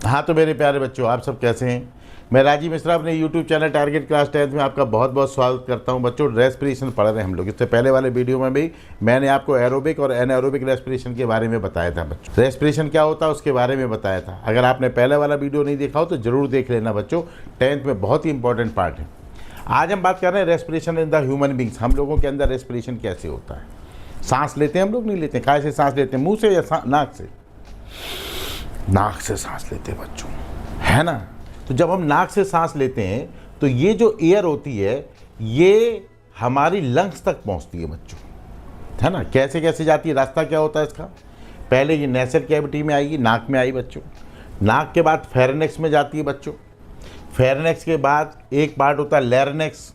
हाँ तो मेरे प्यारे बच्चों, आप सब कैसे हैं। मैं राजीव मिश्रा अपने YouTube channel target class 10th में आपका बहुत बहुत स्वागत करता हूं। बच्चों, रेस्पिरेशन पढ़ रहे हैं हम लोग। इससे पहले वाले वीडियो में भी मैंने आपको एरोबिक और एनारोबिक रेस्पिरेशन के बारे में बताया था बच्चों। रेस्पिरेशन क्या होता है उसके बारे में बताया था। अगर आपने पहले वाला वीडियो नहीं देखा हो तो ज़रूर देख लेना बच्चों, 10th में बहुत ही इंपॉर्टेंट पार्ट है। आज हम बात कर रहे हैं respiration in the human beings. हम लोगों के अंदर रेस्पिरेशन कैसे होता है। सांस लेते हैं हम लोग, नहीं लेते। काय से सांस लेते हैं? मुँह से या नाक से? नाक से सांस लेते हैं बच्चों, है ना। तो जब हम नाक से सांस लेते हैं तो ये जो एयर होती है ये हमारी लंग्स तक पहुंचती है बच्चों, है ना। कैसे कैसे जाती है, रास्ता क्या होता है इसका? पहले ये नेसल कैविटी में आएगी, नाक में आई बच्चों। नाक के बाद फेरिनेक्स में जाती है बच्चों। फेरिनेक्स के बाद एक पार्ट होता है लैरिनेक्स,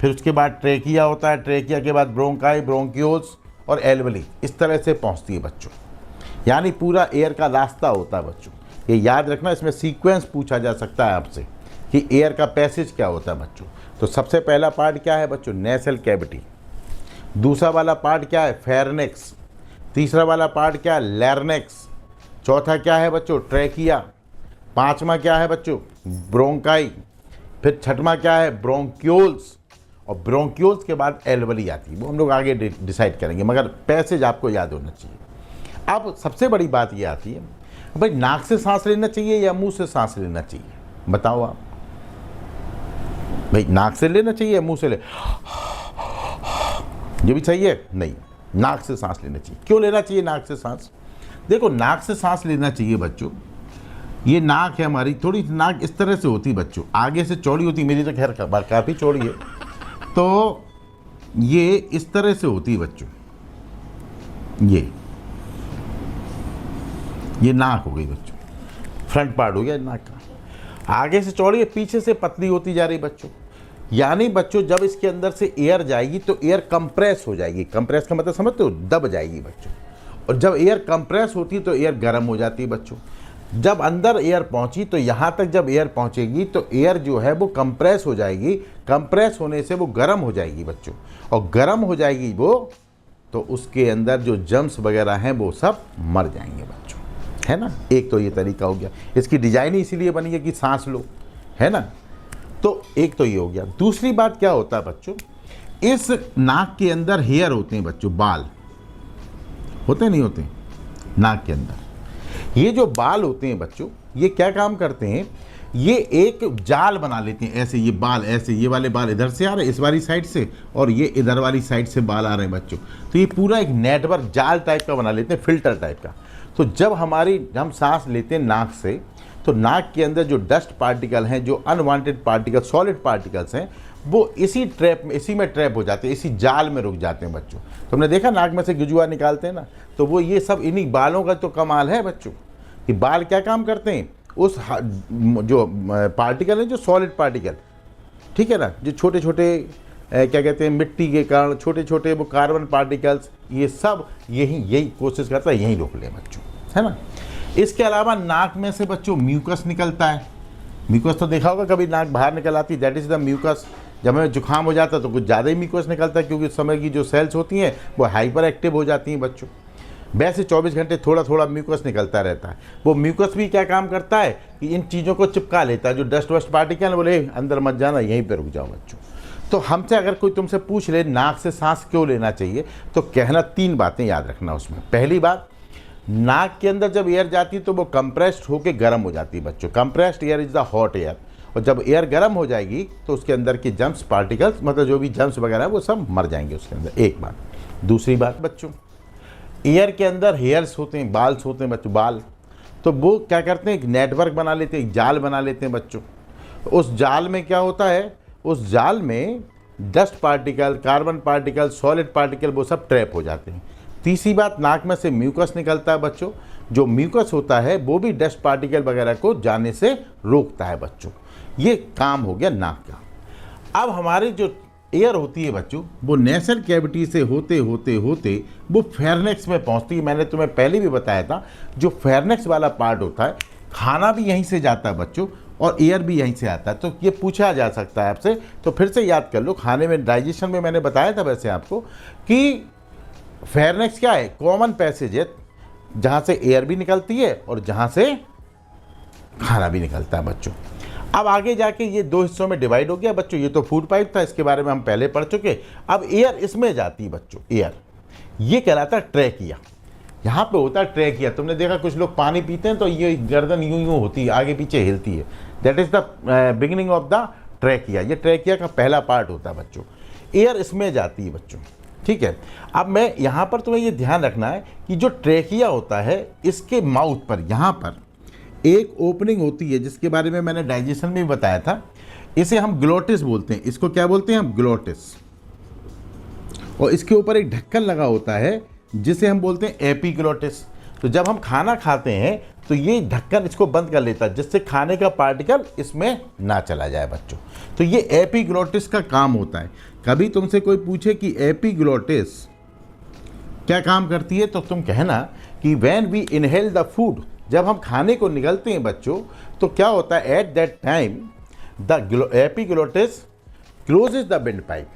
फिर उसके बाद ट्रेकिया होता है। ट्रेकिया के बाद ब्रोंकाई, ब्रोंक्यूल्स और एल्वली, इस तरह से पहुँचती है बच्चों। यानी पूरा एयर का रास्ता होता है बच्चों। ये याद रखना, इसमें सीक्वेंस पूछा जा सकता है आपसे कि एयर का पैसेज क्या होता है बच्चों। तो सबसे पहला पार्ट क्या है बच्चों? Nasal cavity. दूसरा वाला पार्ट क्या है? फेरिनेक्स। तीसरा वाला पार्ट क्या है? लैरिनेक्स। चौथा क्या है बच्चों? ट्रेकिया। पांचवा क्या है बच्चों? ब्रोंकाई। फिर छठवां क्या है? ब्रोंक्यूल्स। और ब्रोंक्यूल्स के बाद एल्वली आती है, वो हम लोग आगे डिसाइड करेंगे, मगर पैसेज आपको याद होना चाहिए। अब सबसे बड़ी बात ये आती है, भाई नाक से सांस लेना चाहिए या मुंह से सांस लेना चाहिए? बताओ आप। भाई नाक से लेना चाहिए या मुंह से ले? ये भी सही है? नहीं, नाक से सांस लेना चाहिए। क्यों लेना चाहिए नाक से सांस? देखो, नाक से सांस लेना चाहिए बच्चों। ये नाक है हमारी, थोड़ी नाक इस तरह से होती बच्चों, आगे से चौड़ी होती। मेरी तो खैर काफ़ी चौड़ी है, तो ये इस तरह से होती बच्चों। ये नाक हो गई बच्चों, फ्रंट पार्ट हो गया नाक का। आगे से चौड़ी है, पीछे से पतली होती जा रही बच्चों। यानी बच्चों, जब इसके अंदर से एयर जाएगी तो एयर कंप्रेस हो जाएगी। कंप्रेस का मतलब समझते हो? दब जाएगी बच्चों। और जब एयर कंप्रेस होती है तो एयर गर्म हो जाती है बच्चों। जब अंदर एयर पहुंची तो यहाँ तक जब एयर पहुंचेगी तो एयर जो है वो कंप्रेस हो जाएगी। कंप्रेस होने से वो गर्म हो जाएगी बच्चों, और गर्म हो जाएगी वो, तो उसके अंदर जो जर्म्स वगैरह हैं वो सब मर जाएंगे बच्चों, है ना। एक तो ये तरीका हो गया, इसकी डिजाइन ही इसीलिए बनी है कि सांस लो, है ना। तो एक तो ये हो गया। दूसरी बात क्या होता है बच्चों, इस नाक के अंदर हेयर होते हैं बच्चों, बाल होते नहीं होते नाक के अंदर। ये जो बाल होते हैं बच्चों, ये क्या काम करते हैं? ये एक जाल बना लेते हैं। ऐसे ये बाल, ऐसे ये वाले बाल इधर से आ रहे हैं इस वाली साइड से, और ये इधर वाली साइड से बाल आ रहे हैं बच्चों। तो ये पूरा एक नेटवर्क जाल टाइप का बना लेते हैं, फिल्टर टाइप का। तो जब हम सांस लेते हैं नाक से, तो नाक के अंदर जो डस्ट पार्टिकल हैं, जो अनवांटेड पार्टिकल, सॉलिड पार्टिकल्स हैं, वो इसी में ट्रैप हो जाते हैं, इसी जाल में रुक जाते हैं बच्चों। तो हमने देखा नाक में से गिजुआ निकालते हैं ना, तो वो ये सब इन्हीं बालों का तो कमाल है बच्चों। कि बाल क्या काम करते हैं? उस जो पार्टिकल है, जो सॉलिड पार्टिकल, ठीक है ना, जो छोटे छोटे क्या कहते हैं, मिट्टी के कारण छोटे छोटे वो कार्बन पार्टिकल्स, ये सब यही कोशिश करता है यहीं रोक ले बच्चों, है ना। इसके अलावा नाक में से बच्चों म्यूकस निकलता है। म्यूकस तो देखा होगा कभी, नाक बाहर निकल आती, दैट इज़ द म्यूकस। जब हमें जुकाम हो जाता है तो कुछ ज़्यादा ही म्यूकस निकलता है, क्योंकि उस समय की जो सेल्स होती हैं वो हाइपर एक्टिव हो जाती हैं बच्चों। वैसे 24 घंटे थोड़ा थोड़ा म्यूकस निकलता रहता है। वो म्यूकस भी क्या काम करता है कि इन चीज़ों को चिपका लेता है, जो डस्ट वस्ट पार्टिकल है, बोले अंदर मत जाना, यहीं पर रुक जाओ बच्चों। तो हमसे अगर कोई तुमसे पूछ ले नाक से सांस क्यों लेना चाहिए, तो कहना 3 बातें याद रखना उसमें। पहली बात, नाक के अंदर जब एयर जाती है तो वो कंप्रेस्ड होकर गर्म हो जाती है बच्चों। Compressed air is the hot air. और जब एयर गर्म हो जाएगी तो उसके अंदर के जर्म्स पार्टिकल्स, मतलब जो भी जर्म्स वगैरह है, वो सब मर जाएंगे उसके अंदर। एक बात। दूसरी बात बच्चों, एयर के अंदर हेयर्स होते हैं, बाल्स होते हैं बच्चों, बाल। तो वो क्या करते हैं, एक नेटवर्क बना लेते हैं, एक जाल बना लेते हैं बच्चों। उस जाल में क्या होता है, उस जाल में dust particle, carbon particle, solid particle, वो सब ट्रैप हो जाते हैं। तीसरी बात, नाक में से म्यूकस निकलता है बच्चों। जो म्यूकस होता है वो भी डस्ट पार्टिकल वगैरह को जाने से रोकता है बच्चों। ये काम हो गया नाक का। अब हमारी जो एयर होती है बच्चों, वो नेसल कैविटी से होते होते होते वो फेरिनेक्स में पहुंचती है। मैंने तुम्हें पहले भी बताया था, जो फेरिनेक्स वाला पार्ट होता है, खाना भी यहीं से जाता है बच्चों, और एयर भी यहीं से आता है। तो ये पूछा जा सकता है आपसे, तो फिर से याद कर लो। खाने में, डाइजेशन में मैंने बताया था वैसे आपको कि फेरिनेक्स क्या है, कॉमन पैसेज है, जहाँ से एयर भी निकलती है और जहाँ से खाना भी निकलता है बच्चों। अब आगे जाके ये दो हिस्सों में डिवाइड हो गया बच्चों। ये तो फूड पाइप था, इसके बारे में हम पहले पढ़ चुके। अब एयर इसमें जाती है बच्चों, एयर ये कहलाता है ट्रैकिया। यहाँ पे होता है ट्रैकिया। तुमने देखा कुछ लोग पानी पीते हैं तो ये गर्दन यूं यूं होती है, आगे पीछे हिलती है। That is the beginning of the trachea. ये ट्रैकिया का पहला पार्ट होता है बच्चों। एयर इसमें जाती है बच्चों, ठीक है। अब मैं यहाँ पर तुम्हें ये ध्यान रखना है कि जो ट्रैकिया होता है इसके माउथ पर यहाँ पर एक ओपनिंग होती है, जिसके बारे में मैंने डाइजेशन में भी बताया था। इसे हम ग्लोटिस बोलते हैं। इसको क्या बोलते हैं हम? ग्लोटिस। और इसके ऊपर एक ढक्कन लगा होता है जिसे हम बोलते हैं एपिग्लोटिस। तो जब हम खाना खाते हैं तो ये ढक्कन इसको बंद कर लेता है, जिससे खाने का पार्टिकल इसमें ना चला जाए बच्चों। तो ये एपिग्लोटिस का काम होता है। कभी तुमसे कोई पूछे कि एपिग्लोटिस क्या काम करती है, तो तुम कहना कि when we inhale the food, जब हम खाने को निगलते हैं बच्चों, तो क्या होता है? At that time the epiglottis closes the wind pipe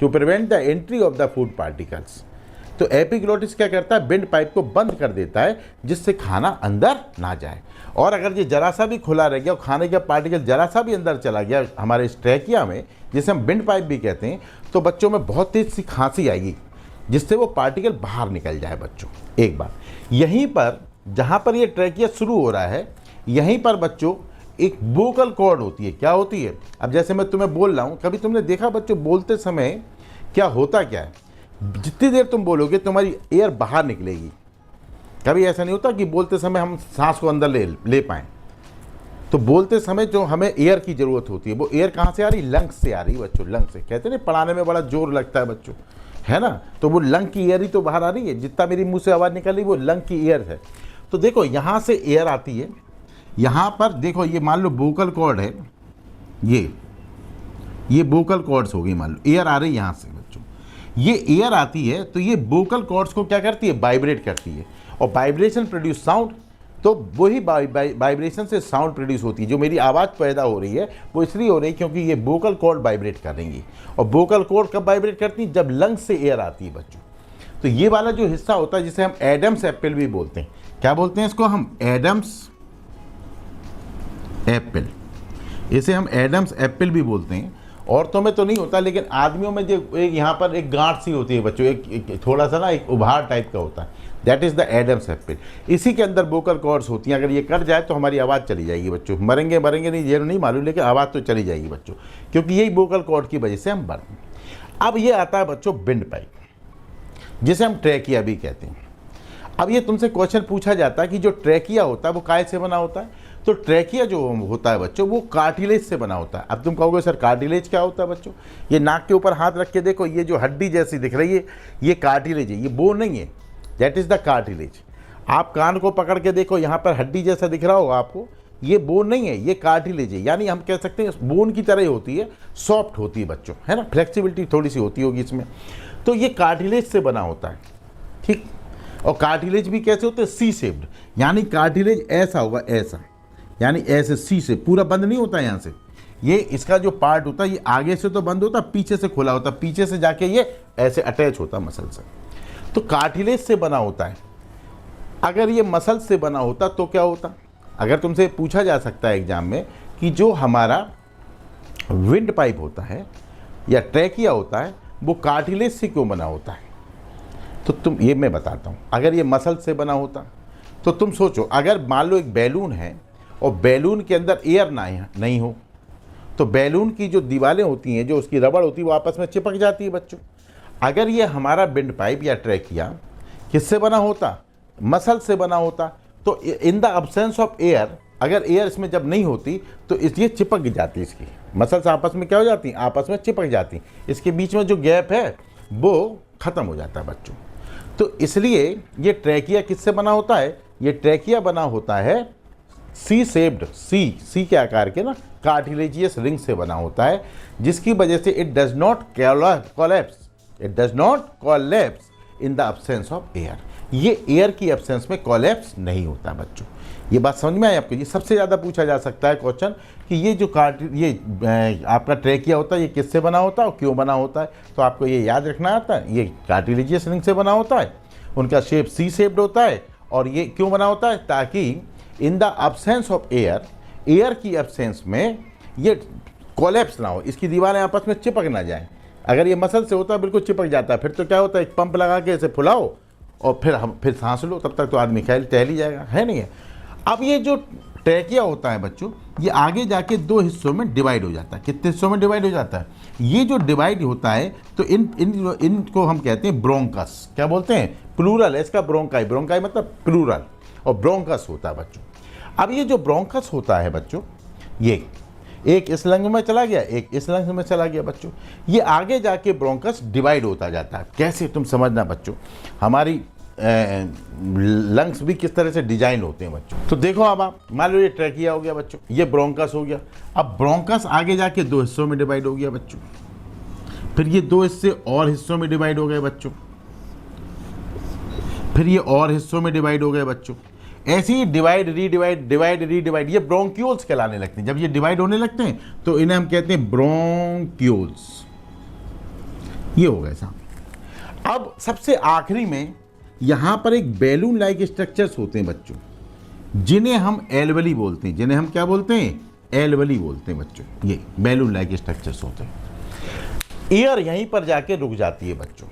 to prevent the entry of the food particles. तो एपिग्लोटिस क्या करता है? विंड पाइप को बंद कर देता है, जिससे खाना अंदर ना जाए। और अगर ये जरा सा भी खुला रह गया और खाने का पार्टिकल जरा सा भी अंदर चला गया हमारे ट्रैकिया में, जिसे हम विंड पाइप भी कहते हैं, तो बच्चों में बहुत तेज सी खांसी आएगी, जिससे वो पार्टिकल बाहर निकल जाए बच्चों। एक बार यहीं पर जहाँ पर ये ट्रैकिया शुरू हो रहा है, यहीं पर बच्चों एक वोकल कॉर्ड होती है। क्या होती है? अब जैसे मैं तुम्हें बोल रहा हूँ, कभी तुमने देखा बच्चों बोलते समय क्या होता क्या है? जितनी देर तुम बोलोगे तुम्हारी एयर बाहर निकलेगी। कभी ऐसा नहीं होता कि बोलते समय हम सांस को अंदर ले पाएँ? तो बोलते समय जो हमें एयर की ज़रूरत होती है, वो एयर कहाँ से आ रही? लंग्स से आ रही बच्चों। लंग से कहते हैं पढ़ाने में बड़ा जोर लगता है बच्चों, है ना? तो वो लंग की एयर ही तो बाहर आ रही है। जितना मेरी मुंह से आवाज़ निकल रही वो लंग की एयर है। तो देखो यहाँ से एयर आती है, यहाँ पर देखो ये मान लो वोकल कॉर्ड है, ये वोकल कॉर्ड्स हो गई। मान लो एयर आ रही है यहाँ से बच्चों, ये एयर आती है, तो ये वोकल कॉर्ड्स को क्या करती है? वाइब्रेट करती है। और वाइब्रेशन प्रोड्यूस साउंड। तो वही वाइब्रेशन से साउंड प्रोड्यूस होती है। जो मेरी आवाज़ पैदा हो रही है वो इसलिए हो रही है क्योंकि ये वोकल कॉर्ड वाइब्रेट कर रही है। और वोकल कॉर्ड कब वाइब्रेट करती है? जब लंग्स से एयर आती है बच्चों। तो ये वाला जो हिस्सा होता है, जिसे हम एडम्स एप्पल भी बोलते हैं। क्या बोलते हैं इसको हम? Adam's apple. इसे हम एडम्स एप्पल भी बोलते हैं। औरतों में तो नहीं होता, लेकिन आदमियों में जो एक यहाँ पर एक गांठ सी होती है बच्चों, एक थोड़ा सा ना एक उभार टाइप का होता है। That is the Adam's apple. इसी के अंदर वोकल कॉर्ड्स होती हैं। अगर ये कट जाए तो हमारी आवाज़ चली जाएगी बच्चों। मरेंगे नहीं, ये नहीं मालूम, लेकिन आवाज़ तो चली जाएगी बच्चों, क्योंकि यही वोकल कॉर्ड की वजह से हम बढ़ते। अब ये आता है बच्चों विंड पाइप, जिसे हम ट्रैकिया भी कहते हैं। अब ये तुमसे क्वेश्चन पूछा जाता है कि जो ट्रैकिया होता है वो काय से बना होता है? तो ट्रैकिया जो होता है बच्चों, वो कार्टिलेज से बना होता है। अब तुम कहोगे सर कार्टिलेज क्या होता है बच्चों? ये नाक के ऊपर हाथ रख के देखो, ये जो हड्डी जैसी दिख रही है ये कार्टिलेज है, ये बोन नहीं है। That is the cartilage. आप कान को पकड़ के देखो, यहाँ पर हड्डी जैसा दिख रहा होगा आपको, ये बोन नहीं है, ये कार्टिलेज है। यानी हम कह सकते हैं बोन की तरह ही होती है, सॉफ्ट होती है बच्चों, है ना? फ्लेक्सिबिलिटी थोड़ी सी होती होगी इसमें। तो ये कार्टिलेज से बना होता है, ठीक। और कार्टिलेज भी कैसे होते हैं? C shaped. यानी कार्टिलेज ऐसा होगा, ऐसा, यानी ऐसे सी से पूरा बंद नहीं होता यहाँ से। ये इसका जो पार्ट होता है ये आगे से तो बंद होता है, पीछे से खुला होता है, पीछे से जाके ये ऐसे अटैच होता है मसल से। तो कार्टिलेज से बना होता है। अगर ये मसल से बना होता तो क्या होता? अगर तुमसे पूछा जा सकता है एग्जाम में कि जो हमारा विंड पाइप होता है या ट्रैकिया होता है वो कार्टिलेज से क्यों बना होता है, तो तुम ये मैं बताता हूँ। अगर ये मसल से बना होता तो तुम सोचो, अगर मान लो एक बैलून है और बैलून के अंदर एयर नहीं हो, तो बैलून की जो दीवारें होती हैं, जो उसकी रबड़ होती है, वो आपस में चिपक जाती है बच्चों। अगर ये हमारा विंड पाइप या ट्रैकिया किससे बना होता? मसल से बना होता। तो in the absence of air, अगर एयर इसमें जब नहीं होती तो इसलिए चिपक जाती, इसकी मसल्स आपस में क्या हो जाती? आपस में चिपक जाती। इसके बीच में जो गैप है वो ख़त्म हो जाता है बच्चों। तो इसलिए ये ट्रैकिया किससे बना होता है? ये ट्रैकिया बना होता है सी शेप्ड, सी के आकार के ना कार्टिलेजियस रिंग से बना होता है, जिसकी वजह से it does not collapse in the absence of air. ये एयर की एब्सेंस में कोलैप्स नहीं होता बच्चों। ये बात समझ में आई आपको? ये सबसे ज़्यादा पूछा जा सकता है क्वेश्चन कि ये जो आपका ट्रैकिया होता है ये किससे बना होता है और क्यों बना होता है। तो आपको ये याद रखना आता है, ये कार्टिलेजियस रिंग से बना होता है, उनका शेप सी शेप्ड होता है। और ये क्यों बना होता है? ताकि in the absence of air, air की एब्सेंस में ये कोलैप्स ना हो, इसकी दीवारें आपस में चिपक ना जाएं। अगर ये मसल से होता है बिल्कुल चिपक जाता है, फिर तो क्या होता है, एक पंप लगा के इसे फुलाओ और फिर सांस लो, तब तक तो आदमी टहल ही जाएगा, है नहीं है। अब ये जो ट्रैकिया होता है बच्चों, ये आगे जाके दो हिस्सों में डिवाइड हो जाता है। कितने हिस्सों में डिवाइड हो जाता है? ये जो डिवाइड होता है तो इनको हम कहते हैं ब्रोंकस। क्या बोलते हैं? प्लूरल है इसका, ब्रोंकाई। ब्रोंकाई मतलब प्लूरल, और ब्रोंकस होता है बच्चों। अब ये जो ब्रोंकस होता है बच्चों, ये एक इस लंग में चला गया, एक इस लंग में चला गया बच्चों। ये आगे जाके ब्रोंकस डिवाइड होता जाता है। कैसे? तुम समझना बच्चों, हमारी लंग्स भी किस तरह से डिजाइन होते हैं बच्चों। तो देखो अब आप मान लो ये ट्रैकिया हो गया बच्चों, ये ब्रोंकस हो गया। अब ब्रोंकस आगे जाके दो हिस्सों में डिवाइड हो गया बच्चों, फिर ये दो हिस्से और हिस्सों में डिवाइड हो गए बच्चों, फिर ये और हिस्सों में डिवाइड हो गए बच्चों। ऐसे ही डिवाइड रीडिवाइड, डिवाइड रीडिवाइड, ये ब्रोंक्यूल्स कहलाने लगते हैं। जब ये डिवाइड होने लगते हैं तो इन्हें हम कहते हैं ब्रोंक्यूल्स। ये हो गए साहब। अब सबसे आखिरी में यहां पर एक बैलून लाइक स्ट्रक्चर्स होते हैं बच्चों, जिन्हें हम एल्वली बोलते हैं। जिन्हें हम क्या बोलते हैं? एल्वली बोलते हैं बच्चों। ये बैलून लाइक स्ट्रक्चर्स होते हैं। एयर यहीं पर जाके रुक जाती है बच्चों।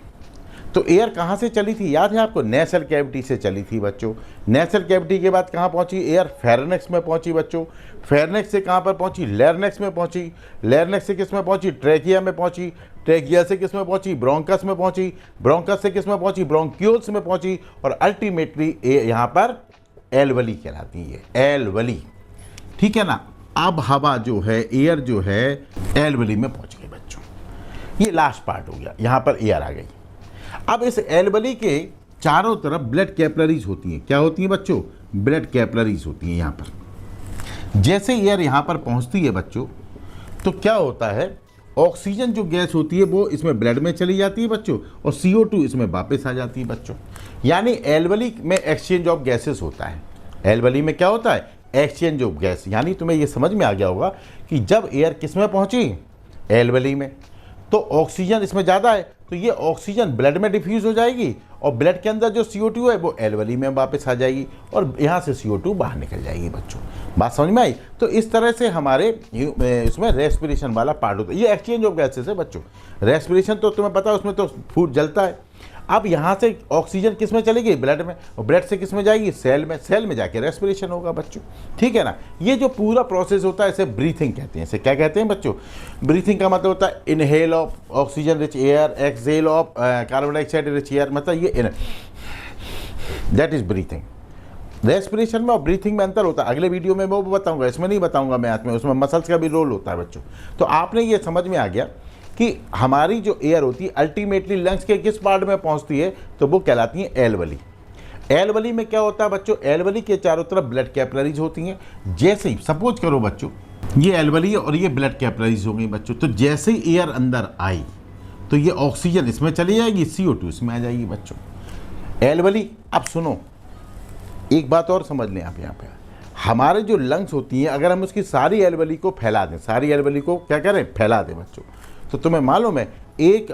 तो एयर कहाँ से चली थी? याद है आपको? नेसल कैविटी से चली थी बच्चों। नेसल कैविटी के बाद कहाँ पहुँची? एयर फेरनेक्स में पहुँची बच्चों। फेरनेक्स से कहाँ पर पहुँची? लेरनेक्स में पहुँची। लेरनेक्स से किस में पहुँची? ट्रैकिया में पहुँची। ट्रैकिया से किस में पहुँची? ब्रोंकस में पहुँची। ब्रोंकस से किस में पहुँची? ब्रोंक्यूल्स में पहुँची। और अल्टीमेटली यहाँ पर एल्वली कहलाती है, एल्वली। ठीक है ना। अब हवा जो है, एयर जो है, एल्वली में पहुँच गई बच्चों। ये लास्ट पार्ट हो गया, यहाँ पर एयर आ गई। अब इस एल्वली के चारों तरफ ब्लड कैपिलरीज होती हैं। क्या होती हैं बच्चों? ब्लड कैपिलरीज होती हैं यहाँ पर। जैसे एयर यहाँ पर पहुँचती है बच्चों, तो क्या होता है, ऑक्सीजन जो गैस होती है वो इसमें ब्लड में चली जाती है बच्चों, और CO2 इसमें वापस आ जाती है बच्चों। यानी एल्वली में एक्सचेंज ऑफ गैसेस होता है। एल्वली में क्या होता है? Exchange of gas. यानी तुम्हें ये समझ में आ गया होगा कि जब एयर किस में पहुँची? एल्वली में, तो ऑक्सीजन इसमें ज़्यादा है, तो ये ऑक्सीजन ब्लड में डिफ्यूज़ हो जाएगी, और ब्लड के अंदर जो CO2 है वो एल्वली में वापस आ जाएगी, और यहाँ से CO2 बाहर निकल जाएगी बच्चों। बात समझ में आई? तो इस तरह से हमारे इसमें रेस्पिरेशन वाला पार्ट होता है। ये एक्सचेंज ऑफ गैसेस है बच्चों। रेस्पिरेशन तो तुम्हें पता है, उसमें तो फूड जलता है। अब यहाँ से ऑक्सीजन किस में चलेगी? ब्लड में, और ब्लड से किस में जाएगी? सेल में। सेल में जाके रेस्पिरेशन होगा बच्चों। ठीक है ना। ये जो पूरा प्रोसेस होता है इसे ब्रीथिंग कहते हैं। इसे क्या कहते हैं बच्चों? ब्रीथिंग का मतलब होता है inhale of oxygen rich air, exhale of carbon dioxide rich air, मतलब ये दैट इज ब्रीथिंग। रेस्पिरेशन में और ब्रीथिंग में अंतर होता है। अगले वीडियो में वो बताऊंगा, इसमें नहीं बताऊंगा मैं आज में। उसमें मसल्स का भी रोल होता है बच्चों। तो आपने ये समझ में आ गया कि हमारी जो एयर होती है अल्टीमेटली लंग्स के किस पार्ट में पहुंचती है, तो वो कहलाती है एल्वली। एल्वली में क्या होता है बच्चों? एल्वली के चारों तरफ ब्लड कैपिलरीज होती हैं। जैसे ही सपोज करो बच्चों, ये एल्वली और ये ब्लड कैपिलरीज हो गई बच्चों, तो जैसे ही एयर अंदर आई तो ये ऑक्सीजन इसमें चली जाएगी, CO2 इसमें आ जाएगी बच्चों। एल्वली। अब सुनो, एक बात और समझ लें आप यहाँ पे, हमारे जो लंग्स होती हैं, अगर हम उसकी सारी एल्वली को फैला दें, सारी एल्वली को क्या करें? फैला दें बच्चों, तो तुम्हें मालूम है एक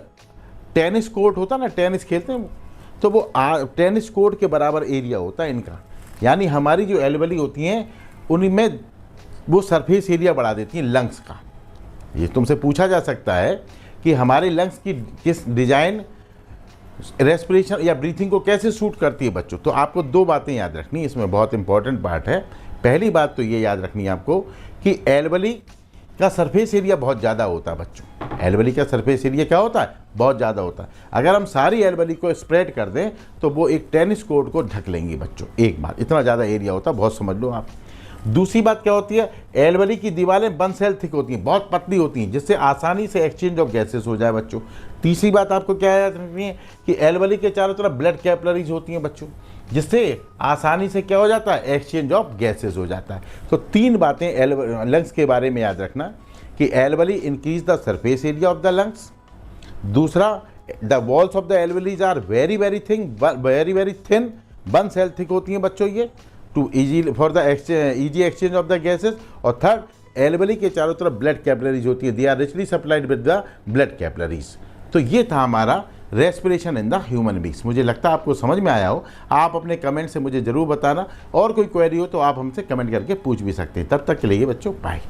टेनिस कोर्ट होता है ना, टेनिस खेलते हैं, तो वो टेनिस कोर्ट के बराबर एरिया होता है इनका। यानी हमारी जो एल्वली होती हैं उनमें वो सरफेस एरिया बढ़ा देती हैं लंग्स का। ये तुमसे पूछा जा सकता है कि हमारे लंग्स की किस डिजाइन रेस्पिरेशन या ब्रीथिंग को कैसे सूट करती है बच्चों। तो आपको दो बातें याद रखनी, इसमें बहुत इंपॉर्टेंट पार्ट है। पहली बात तो ये याद रखनी है आपको कि एल्वली का सरफेस एरिया बहुत ज़्यादा होता है बच्चों। एल्वली का सरफेस एरिया क्या होता है? बहुत ज़्यादा होता है। अगर हम सारी एल्वली को स्प्रेड कर दें तो वो एक टेनिस कोर्ट को ढक लेंगी बच्चों। एक बात, इतना ज़्यादा एरिया होता है, बहुत समझ लो आप। दूसरी बात क्या होती है? एल्वली की दीवारें वन सेल थिक होती हैं, बहुत पतली होती हैं, जिससे आसानी से एक्सचेंज ऑफ गैसेस हो जाए बच्चों। तीसरी बात आपको क्या याद रखनी है कि एल्वली के चारों तरफ ब्लड कैपिलरीज होती हैं बच्चों, जिससे आसानी से क्या हो जाता है? एक्सचेंज ऑफ गैसेस हो जाता है। तो तीन बातें लंग्स के बारे में याद रखना कि alveoli increase the surface area of the lungs. दूसरा, the walls of the alveoli are very very thin, one cell thick होती हैं बच्चों ये, to easy for the easy exchange of the gases. और थर्ड, एल्वली के चारों तरफ blood capillaries होती है, they are richly supplied with the blood capillaries. तो ये था हमारा respiration in the human beings. मुझे लगता है आपको समझ में आया हो। आप अपने कमेंट से मुझे ज़रूर बताना, और कोई क्वेरी हो तो आप हमसे कमेंट करके पूछ भी सकते हैं। तब तक के लिए बच्चों बाय।